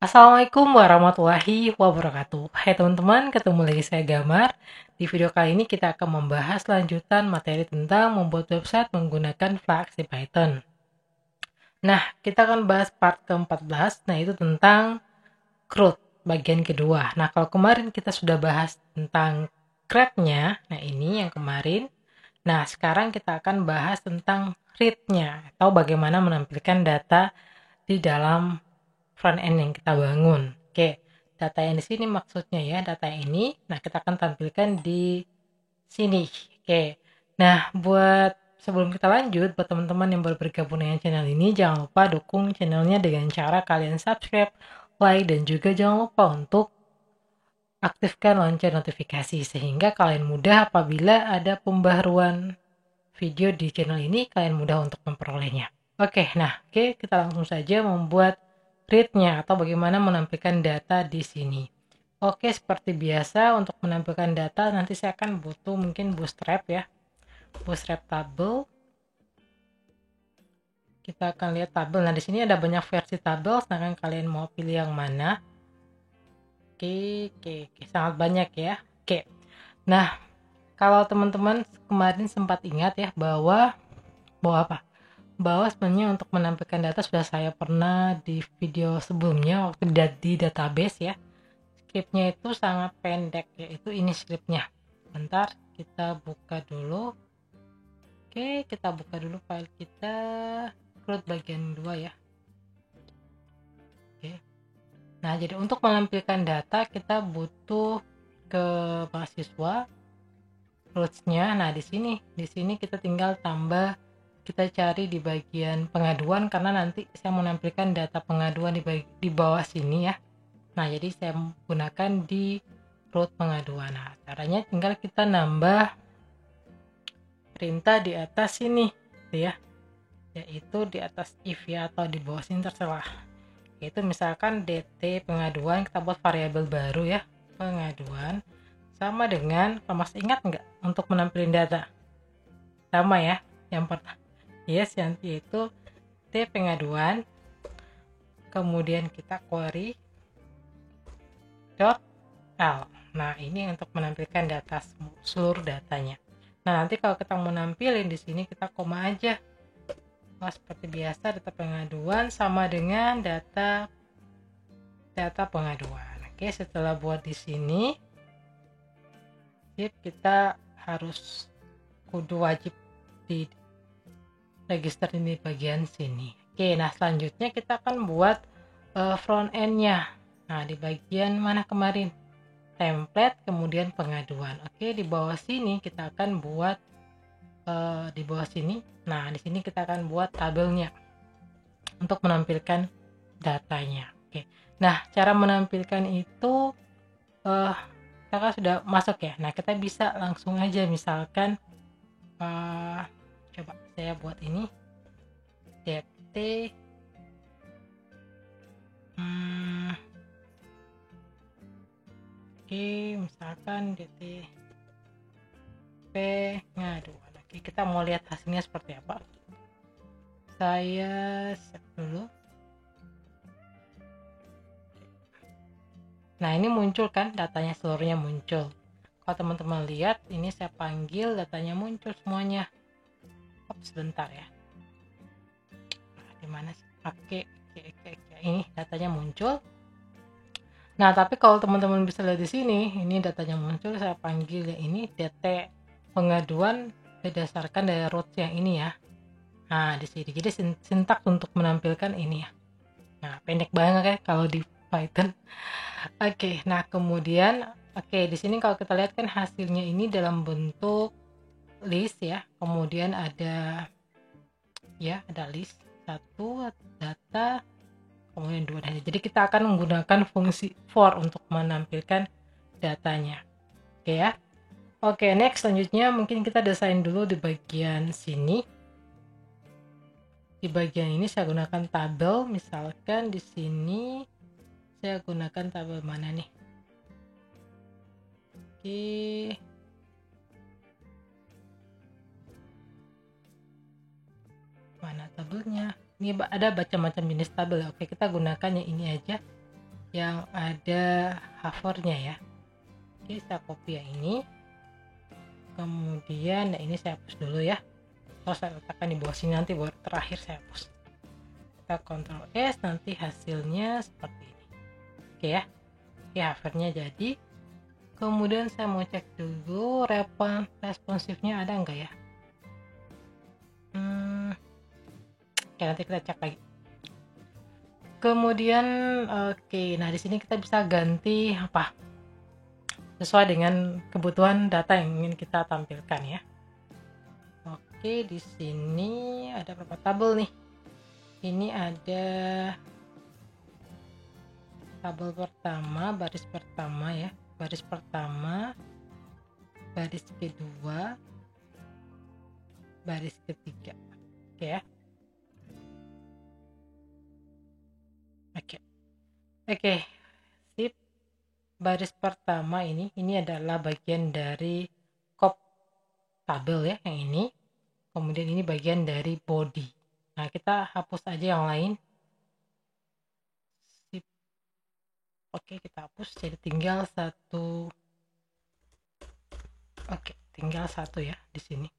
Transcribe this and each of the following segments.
Assalamualaikum warahmatullahi wabarakatuh. Hai teman-teman, ketemu lagi saya Gamar. Di video kali ini kita akan membahas lanjutan materi tentang membuat website menggunakan Flux di Python. Nah, kita akan bahas part ke-14, nah itu tentang CRUD, bagian kedua. Nah, kalau kemarin kita sudah bahas tentang CRUD-nya, nah ini yang kemarin. Nah, sekarang kita akan bahas tentang read-nya, atau bagaimana menampilkan data di dalam front end yang kita bangun. Oke, data yang di sini maksudnya ya, data ini, nah kita akan tampilkan di sini. Oke, nah buat sebelum kita lanjut, buat teman-teman yang baru bergabung dengan channel ini, jangan lupa dukung channelnya dengan cara kalian subscribe, like, dan juga jangan lupa untuk aktifkan lonceng notifikasi sehingga kalian mudah apabila ada pembaruan video di channel ini, kalian mudah untuk memperolehnya. Oke, kita langsung saja membuat read-nya atau bagaimana menampilkan data di sini. Oke, seperti biasa untuk menampilkan data nanti saya akan butuh mungkin bootstrap ya. Bootstrap tabel. Kita akan lihat tabel. Nah, di sini ada banyak versi tabel, sedangkan kalian mau pilih yang mana. Oke, sangat banyak ya. Oke. Nah, kalau teman-teman kemarin sempat ingat ya bahwa apa? Bahwa sebenarnya untuk menampilkan data sudah saya pernah di video sebelumnya waktu di database ya. Scriptnya itu sangat pendek, yaitu ini scriptnya. Bentar, kita buka dulu. Oke, kita buka dulu file kita, CRUD bagian 2 ya. Oke. Nah, jadi untuk menampilkan data kita butuh ke mahasiswa roots-nya. Nah, di sini kita tinggal tambah, kita cari di bagian pengaduan karena nanti saya menampilkan data pengaduan di bawah sini ya. Nah, jadi saya gunakan di root pengaduan. Nah, caranya tinggal kita nambah perintah di atas sini ya, yaitu di atas if ya, atau di bawah sini terserah. Yaitu misalkan dt pengaduan, kita buat variabel baru ya, pengaduan sama dengan, masih ingat nggak untuk menampilkan data? Sama ya, yang pertama yaitu t pengaduan, kemudian kita query dot l. Nah, ini untuk menampilkan data, seluruh datanya. Nah, nanti kalau kita mau nampilin di sini kita koma aja. Nah, seperti biasa data pengaduan sama dengan data pengaduan. Oke, setelah buat di sini, kita harus kudu wajib di register ini bagian sini. Oke, nah selanjutnya kita akan buat front end-nya. Nah, di bagian mana kemarin? Template, kemudian pengaduan. Oke, di bawah sini kita akan buat di bawah sini. Nah, di sini kita akan buat tabelnya untuk menampilkan datanya. Oke. Nah, cara menampilkan itu kakak sudah masuk ya. Nah, kita bisa langsung aja misalkan coba saya buat ini dt oke, misalkan dt pengaduan. Oke, kita mau lihat hasilnya seperti apa. Saya save dulu. Nah, ini muncul kan, datanya seluruhnya muncul. Kalau teman-teman lihat, ini saya panggil, datanya muncul semuanya. Sebentar ya. Nah, dimana sih? Oke, ini datanya muncul. Nah, tapi kalau teman-teman bisa lihat di sini, ini datanya muncul, saya panggil ya ini dt pengaduan berdasarkan dari root yang ini ya. Nah, di sini. Jadi sintaks untuk menampilkan ini ya. Nah, pendek banget ya kalau di Python. Oke, nah kemudian di sini kalau kita lihat kan hasilnya ini dalam bentuk list ya. Kemudian ada list 1 data, kemudian 2 data. Jadi kita akan menggunakan fungsi for untuk menampilkan datanya. Oke ya. Oke, next selanjutnya mungkin kita desain dulu di bagian sini. Di bagian ini saya gunakan tabel, misalkan di sini saya gunakan tabel mana nih? Oke. Mana tabelnya? Ini ada macam-macam jenis tabel. Oke, kita gunakan yang ini aja. yang ada hovernya ya. Oke, saya copy yang ini, kemudian ini saya hapus dulu ya, terus saya letakkan di bawah sini, nanti baru terakhir saya hapus. Kita Ctrl S, nanti hasilnya seperti ini. Oke ya, oke, hovernya jadi. Kemudian saya mau cek dulu responsifnya ada enggak ya. Oke, nanti kita cek lagi. Kemudian oke, nah di sini kita bisa ganti apa sesuai dengan kebutuhan data yang ingin kita tampilkan ya. Oke, di sini ada beberapa tabel nih. Ini ada tabel pertama, baris pertama ya, baris pertama, baris kedua, baris ketiga. Oke ya. Oke, sip. Baris pertama ini adalah bagian dari kop tabel ya, yang ini. Kemudian ini bagian dari body. Nah, kita hapus aja yang lain. Sip. Oke, kita hapus, jadi tinggal satu. Oke, tinggal satu ya di sini.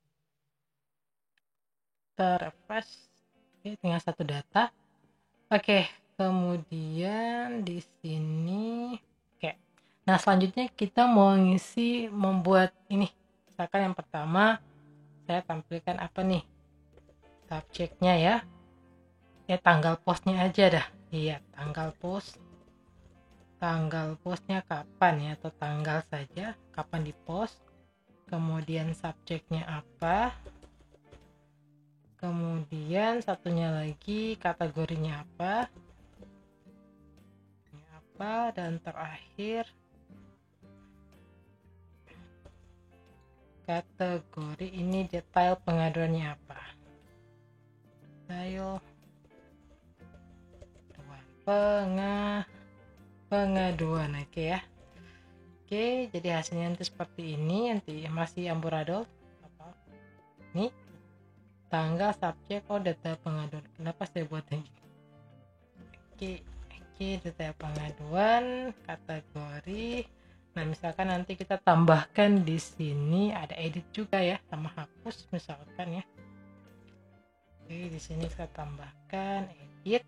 Refresh. Oke, tinggal satu data. Oke, kemudian di sini. Oke. Nah, selanjutnya kita mau membuat ini. Misalkan yang pertama saya tampilkan apa nih? Subjeknya ya. Tanggal postnya aja dah. Iya, tanggal post. Tanggal postnya kapan ya, atau tanggal saja, kapan di post. Kemudian subjeknya apa? Kemudian satunya lagi kategorinya apa? Dan terakhir kategori ini detail pengaduannya apa? Detail pengaduan. Oke ya. Oke, jadi hasilnya nanti seperti ini, nanti masih amburadul apa? Ini tanggal, subjek, data pengaduan. Kenapa saya buat ini? Oke, data pengaduan, kategori. Nah, misalkan nanti kita tambahkan di sini ada edit juga ya, sama hapus misalkan ya. Oke, di sini kita tambahkan edit.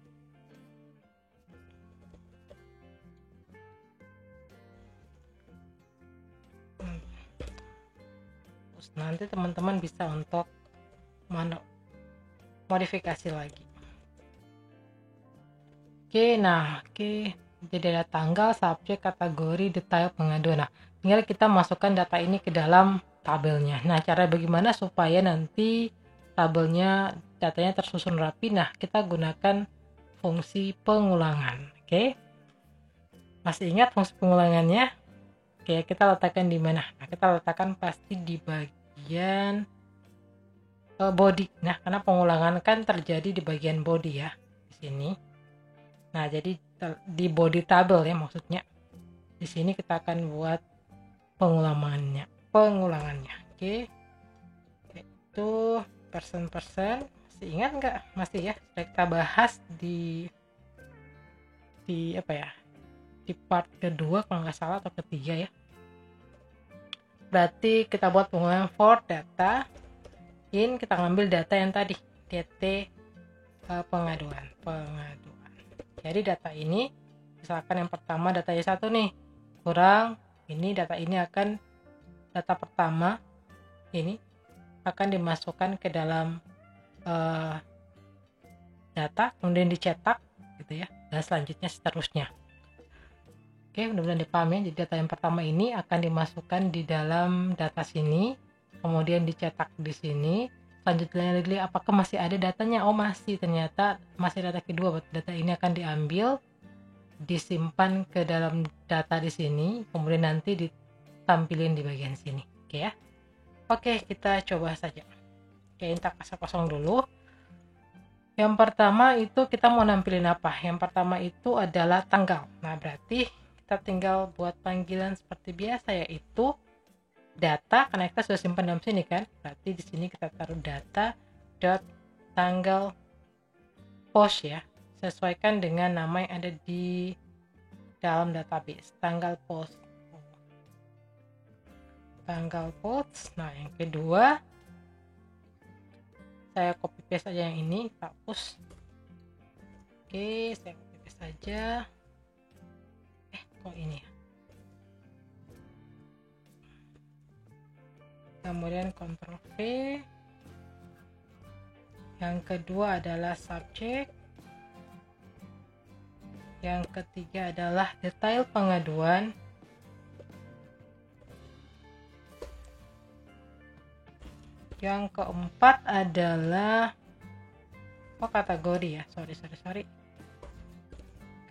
Terus nanti teman-teman bisa untuk modifikasi lagi. Oke, jadi ada tanggal, subjek, kategori, detail pengaduan. Nah, tinggal kita masukkan data ini ke dalam tabelnya. Nah, cara bagaimana supaya nanti datanya tersusun rapi. Nah, kita gunakan fungsi pengulangan. Oke, masih ingat fungsi pengulangannya? Oke, kita letakkan di mana? Nah, kita letakkan pasti di bagian body. Nah, karena pengulangan kan terjadi di bagian body ya, di sini. Nah, jadi di body table ya maksudnya. Di sini kita akan buat pengulangannya. Oke. Itu persen. Masih ingat nggak? Masih ya. Sudah kita bahas di apa ya? Di part kedua kalau nggak salah, atau ketiga ya. Berarti kita buat pengulangan for data in, kita ngambil data yang tadi dt pengaduan. Jadi data ini, misalkan yang pertama datanya 1 nih, kurang ini, data ini akan, data pertama ini akan dimasukkan ke dalam data, kemudian dicetak gitu ya, dan selanjutnya seterusnya. Oke, mudah-mudahan dipahami. Jadi data yang pertama ini akan dimasukkan di dalam data sini, kemudian dicetak di sini. Selanjutnya lagi, apakah masih ada datanya? Masih, ternyata masih data kedua. Data ini akan diambil, disimpan ke dalam data di sini, kemudian nanti ditampilin di bagian sini. Oke ya. Oke, kita coba saja. Oke, kita kosong dulu. Yang pertama itu kita mau nampilin apa? Yang pertama itu adalah tanggal. Nah, berarti kita tinggal buat panggilan seperti biasa, yaitu data, karena kita sudah simpan dalam sini kan. Berarti di sini kita taruh data dot tanggal post ya, sesuaikan dengan nama yang ada di dalam database. Tanggal post. Nah, yang kedua saya copy paste aja yang ini, kita hapus. Oke, saya copy paste saja. Kok ini ya? Kemudian Ctrl V. Yang kedua adalah subjek. Yang ketiga adalah detail pengaduan. Yang keempat adalah kategori ya. Sorry.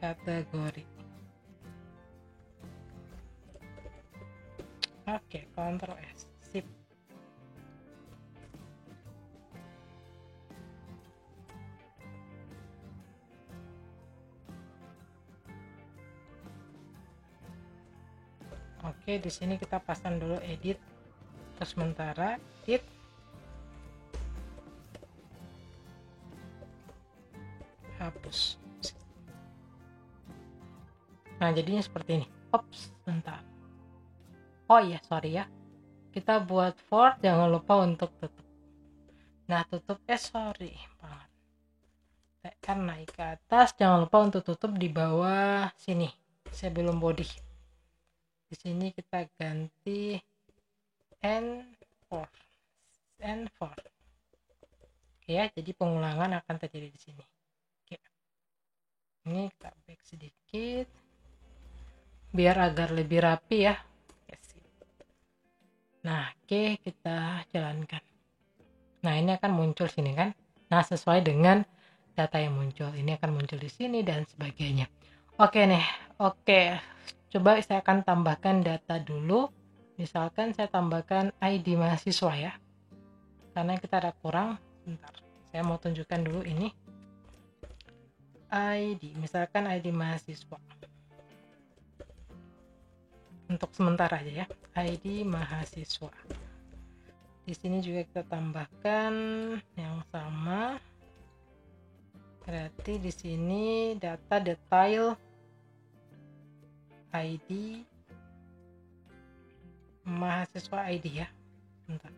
Kategori. Oke, Ctrl S. Sip. Oke, di sini kita pasang dulu edit. Terus sementara edit. Hapus. Nah, jadinya seperti ini. Ops, bentar. Oh iya, sorry ya. Kita buat for, jangan lupa untuk tutup. Nah, tutup sorry banget. Tekan naik ke atas, jangan lupa untuk tutup di bawah sini sebelum body. Di sini kita ganti N4. Oke ya, jadi pengulangan akan terjadi di sini. Oke. Ini kita back sedikit biar agar lebih rapi ya. Nah, oke, kita jalankan. Nah, ini akan muncul sini kan. Nah, sesuai dengan data yang muncul. Ini akan muncul di sini dan sebagainya. Oke nih. Oke. Coba saya akan tambahkan data dulu. Misalkan saya tambahkan ID mahasiswa ya. Karena kita ada kurang. Bentar. Saya mau tunjukkan dulu ini. ID. Misalkan ID mahasiswa. Untuk sementara aja ya, ID mahasiswa. Di sini juga kita tambahkan yang sama. Berarti di sini data detail ID mahasiswa ID ya. Bentar.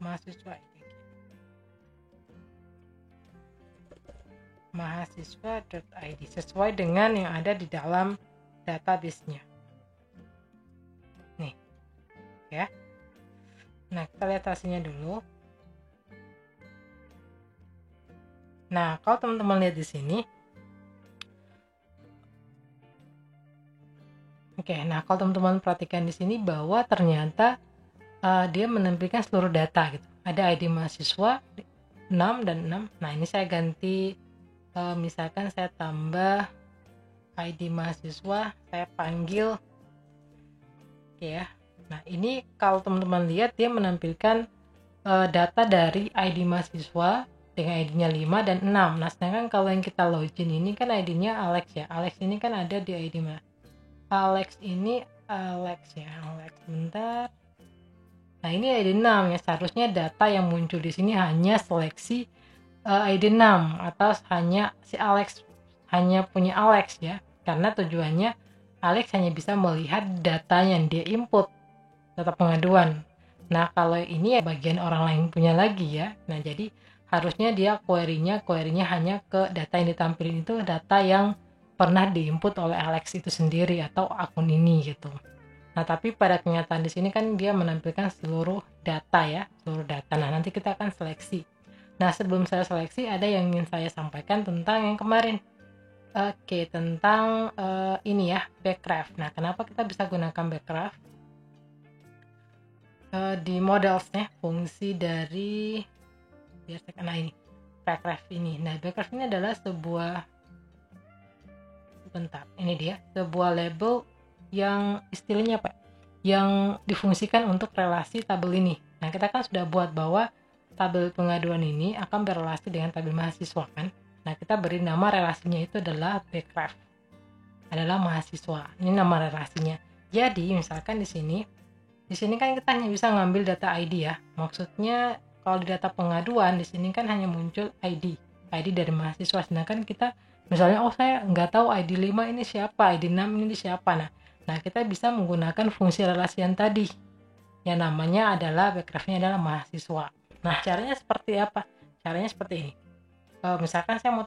Mahasiswa ID. Mahasiswa.id sesuai dengan yang ada di dalam database-nya. Nih. Ya. Nah, kita lihat hasilnya dulu. Nah, kalau teman-teman lihat di sini. Oke, nah kalau teman-teman perhatikan di sini bahwa ternyata dia menampilkan seluruh data gitu. Ada ID mahasiswa 6 dan 6. Nah, ini saya ganti misalkan saya tambah ID mahasiswa, saya panggil ya. Nah, ini kalau teman-teman lihat dia menampilkan data dari ID mahasiswa dengan ID-nya 5 dan 6. Nah, sedangkan kalau yang kita login ini kan ID-nya Alex ya. Alex ini kan ada di ID Alex ya. Alex bentar. Nah, ini ID 6 ya. Seharusnya data yang muncul di sini hanya seleksi ID 6 atau hanya si Alex, hanya punya Alex ya. Karena tujuannya Alex hanya bisa melihat data yang dia input, data pengaduan. Nah, kalau ini ya bagian orang lain punya lagi ya. Nah, jadi harusnya dia query-nya hanya ke data yang ditampilkan itu data yang pernah diinput oleh Alex itu sendiri atau akun ini gitu. Nah, tapi pada kenyataan di sini kan dia menampilkan seluruh data ya, seluruh data. Nah, nanti kita akan seleksi. Nah, sebelum saya seleksi ada yang ingin saya sampaikan tentang yang kemarin. Oke, tentang ini ya, Backcraft. Nah, kenapa kita bisa gunakan Backcraft? Di modelsnya, fungsi dari biar saya kena ini, Backcraft ini. Nah, Backcraft ini adalah ini dia, sebuah label yang istilahnya apa? Yang difungsikan untuk relasi tabel ini. Nah, kita kan sudah buat bahwa tabel pengaduan ini akan berrelasi dengan tabel mahasiswa kan. Nah, kita beri nama relasinya itu adalah Backcraft. Adalah mahasiswa. Ini nama relasinya. Jadi, misalkan di sini kan kita hanya bisa ngambil data ID ya. Maksudnya kalau di data pengaduan di sini kan hanya muncul ID dari mahasiswa. Sedangkan kita Misalnya, oh saya nggak tahu ID 5 ini siapa, ID 6 ini siapa. Nah kita bisa menggunakan fungsi relasi yang tadi, yang namanya adalah backgraph-nya adalah mahasiswa. Nah caranya seperti apa? Caranya seperti ini. Misalkan saya mau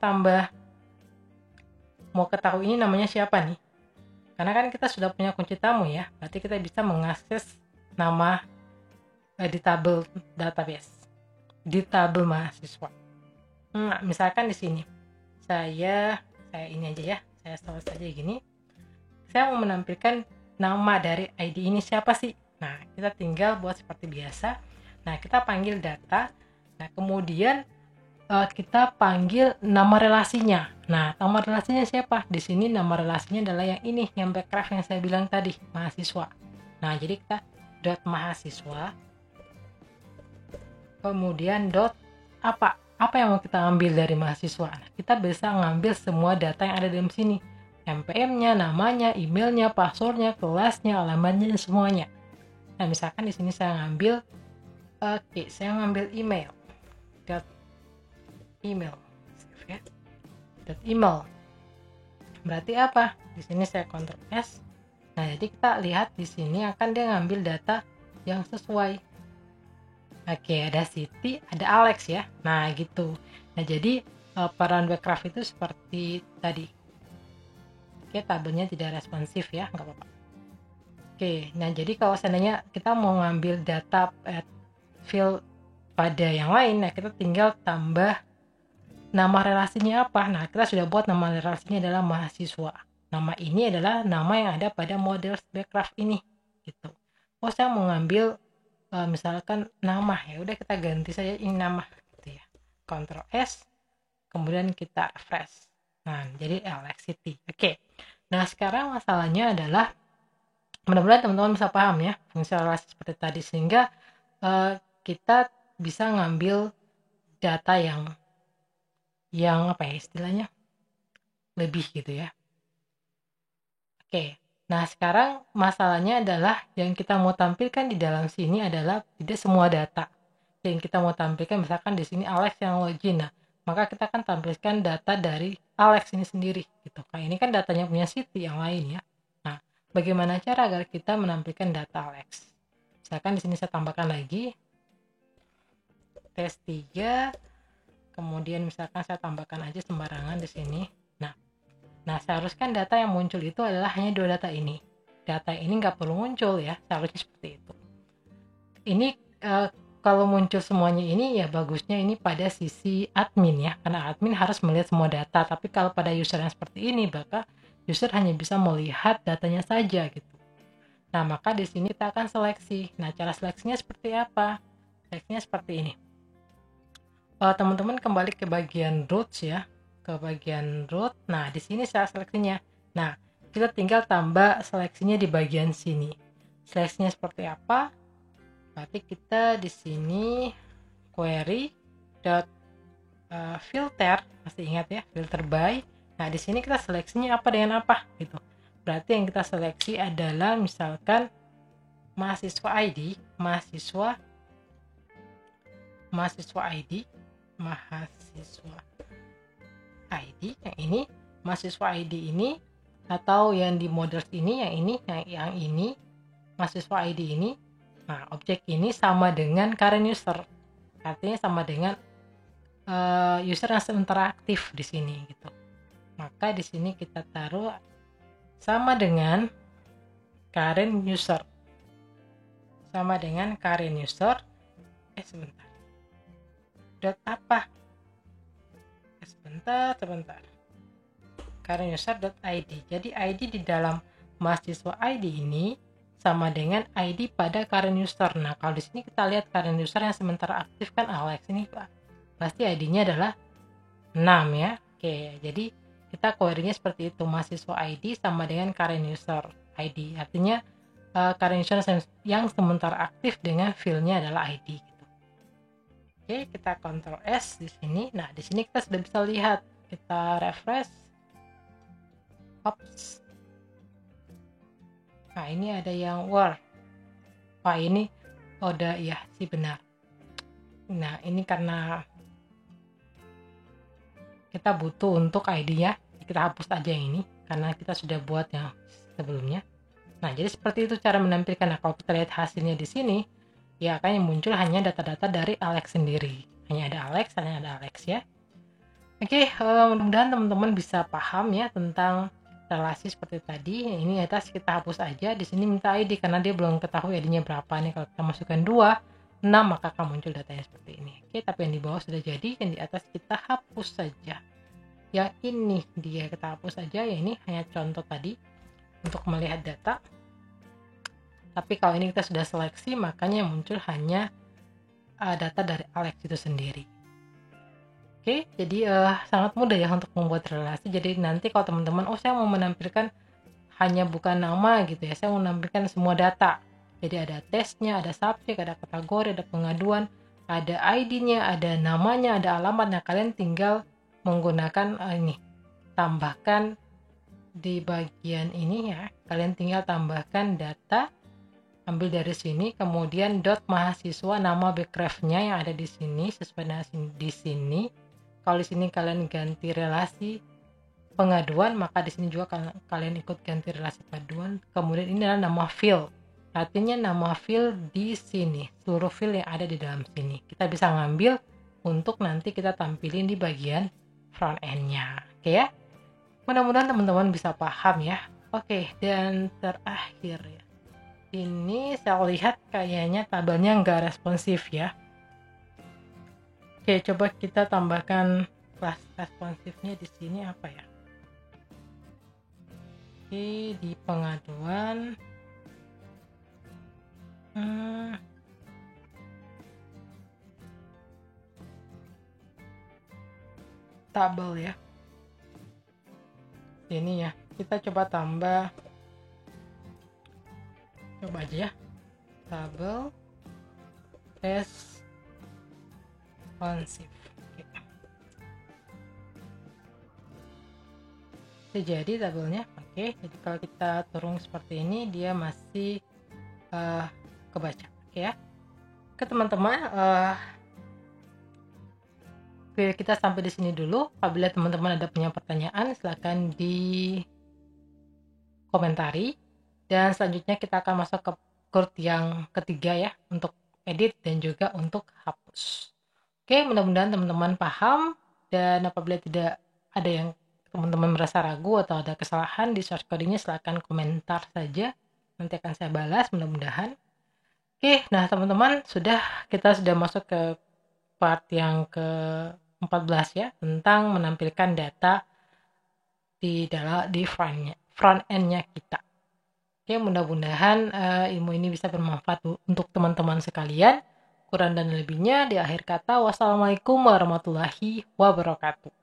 ketahui ini namanya siapa nih. Karena kan kita sudah punya kunci tamu ya, berarti kita bisa mengakses nama di tabel database, di tabel mahasiswa. Misalkan di sini, saya ini aja ya, saya start saja gini. Saya mau menampilkan nama dari ID ini siapa sih? Nah, kita tinggal buat seperti biasa. Nah, kita panggil data. Nah, kemudian kita panggil nama relasinya. Nah, nama relasinya siapa? Di sini nama relasinya adalah yang ini, yang backgraph yang saya bilang tadi, mahasiswa. Nah, jadi kita dot mahasiswa, kemudian dot apa yang mau kita ambil dari mahasiswa. Nah, kita bisa ngambil semua data yang ada dalam sini, NPM-nya, namanya, emailnya, passwordnya, kelasnya, alamatnya, semuanya. Nah, misalkan di sini saya ngambil, saya ngambil email. Email ya. Email berarti apa? Di sini saya Ctrl S. Nah, jadi kita lihat di sini akan dia ngambil data yang sesuai. Oke, ada Siti, ada Alex ya. Nah, gitu. Nah, jadi peran backgraph itu seperti tadi. Oke, tabelnya tidak responsif ya, nggak apa-apa. Oke, nah jadi kalau seandainya kita mau ngambil data field pada yang lain, nah kita tinggal tambah nama relasinya apa. Nah, kita sudah buat nama relasinya adalah mahasiswa. Nama ini adalah nama yang ada pada model backgraph ini gitu. Oh, saya mau ngambil misalkan nama, ya udah kita ganti saja ini nama gitu ya. Ctrl S, kemudian kita refresh. Nah, jadi Alex City. Oke. Nah, sekarang masalahnya adalah mudah-mudahan teman-teman bisa paham ya fungsi relasi seperti tadi, sehingga kita bisa ngambil data yang apa ya istilahnya lebih gitu ya. Oke, nah sekarang masalahnya adalah yang kita mau tampilkan di dalam sini adalah tidak semua data. Yang kita mau tampilkan misalkan di sini Alex yang login, nah maka kita akan tampilkan data dari Alex ini sendiri gitu. Kayak ini kan datanya punya Siti yang lain ya. Nah, bagaimana cara agar kita menampilkan data Alex? Misalkan di sini saya tambahkan lagi tes 3. Kemudian misalkan saya tambahkan aja sembarangan di sini. Nah, seharusnya data yang muncul itu adalah hanya 2 data ini. Data ini nggak perlu muncul ya, seharusnya seperti itu. Ini kalau muncul semuanya ini ya bagusnya ini pada sisi admin ya, karena admin harus melihat semua data. Tapi kalau pada user yang seperti ini, maka user hanya bisa melihat datanya saja gitu. Nah, maka di sini kita akan seleksi. Nah, cara seleksinya seperti apa? Seleksinya seperti ini. Teman-teman kembali ke bagian roots ya, ke bagian root. Nah, di sini saya seleksinya. Nah, kita tinggal tambah seleksinya di bagian sini. Seleksinya seperti apa? Berarti kita di sini query filter, masih ingat ya, filter by. Nah, di sini kita seleksinya apa dengan apa gitu. Berarti yang kita seleksi adalah misalkan mahasiswa ID, mahasiswa ID yang ini, mahasiswa ID ini, atau yang di models ini yang ini mahasiswa ID ini. Nah, objek ini sama dengan current user, artinya sama dengan user yang sementara aktif di sini gitu. Maka di sini kita taruh sama dengan current user, sebentar. Dot apa? Sebentar. Current user.id. Jadi ID di dalam mahasiswa ID ini sama dengan ID pada current user. Nah, kalau di sini kita lihat current user yang sementara aktif kan Alex ini, Pak. Pasti ID-nya adalah 6 ya. Oke, jadi kita query-nya seperti itu. Mahasiswa ID sama dengan current user ID. Artinya current user yang sementara aktif dengan field-nya adalah ID. Oke, kita Ctrl S di sini. Nah, di sini kita sudah bisa lihat. Kita refresh. Ops. Nah, ini ada yang war. Wah, ini udah ya sih benar. Nah, ini karena kita butuh untuk ID-nya. kita hapus aja yang ini karena kita sudah buat yang sebelumnya. Nah, jadi seperti itu cara menampilkan. Nah, kalau kita lihat hasilnya di sini, ya akan yang muncul hanya data-data dari Alex sendiri. Hanya ada Alex ya. Oke, mudah-mudahan teman-teman bisa paham ya tentang relasi seperti tadi. Ini atas kita hapus aja. Di sini minta ID karena dia belum ketahui ID-nya berapa nih. Kalau kita masukkan 2, 6 maka akan muncul datanya seperti ini. Oke, tapi yang di bawah sudah jadi, yang di atas kita hapus saja. Yang ini dia kita hapus saja. Ya ini hanya contoh tadi untuk melihat data. Tapi kalau ini kita sudah seleksi, makanya muncul hanya data dari Alex itu sendiri. Oke, jadi sangat mudah ya untuk membuat relasi. Jadi nanti kalau teman-teman, saya mau menampilkan hanya bukan nama gitu ya, saya mau menampilkan semua data. Jadi ada tesnya, ada subjek, ada kategori, ada pengaduan, ada ID-nya, ada namanya, ada alamatnya. Kalian tinggal menggunakan ini, tambahkan di bagian ini ya. Kalian tinggal tambahkan data, ambil dari sini, kemudian dot mahasiswa, nama backgraph-nya yang ada di sini sesuai dengan di sini. Kalau di sini kalian ganti relasi pengaduan, maka di sini juga kalian ikut ganti relasi pengaduan. Kemudian ini adalah nama field. Artinya nama field di sini, seluruh field yang ada di dalam sini. Kita bisa ngambil untuk nanti kita tampilin di bagian front end-nya. Oke ya? Mudah-mudahan teman-teman bisa paham ya. Oke, dan terakhir ya. Ini saya lihat kayaknya tabelnya nggak responsif ya. Oke, coba kita tambahkan kelas responsifnya di sini apa ya? Oke, di pengaduan. Tabel ya. Ini ya, kita coba tambah. Coba aja ya. Tabel responsif. Jadi tabelnya oke. Jadi kalau kita turun seperti ini, dia masih kebaca. Oke ya. Oke teman-teman, kita sampai di sini dulu. Apabila teman-teman ada punya pertanyaan, silakan di komentari. Dan selanjutnya kita akan masuk ke chord yang ketiga ya, untuk edit dan juga untuk hapus. Oke, mudah-mudahan teman-teman paham. Dan apabila tidak ada yang teman-teman merasa ragu atau ada kesalahan di source codingnya, silakan komentar saja. Nanti akan saya balas mudah-mudahan. Oke, nah teman-teman, kita sudah masuk ke part yang ke-14 ya, tentang menampilkan data di front end-nya kita. Oke, mudah-mudahan ilmu ini bisa bermanfaat untuk teman-teman sekalian. Kurang dan lebihnya di akhir kata, wassalamualaikum warahmatullahi wabarakatuh.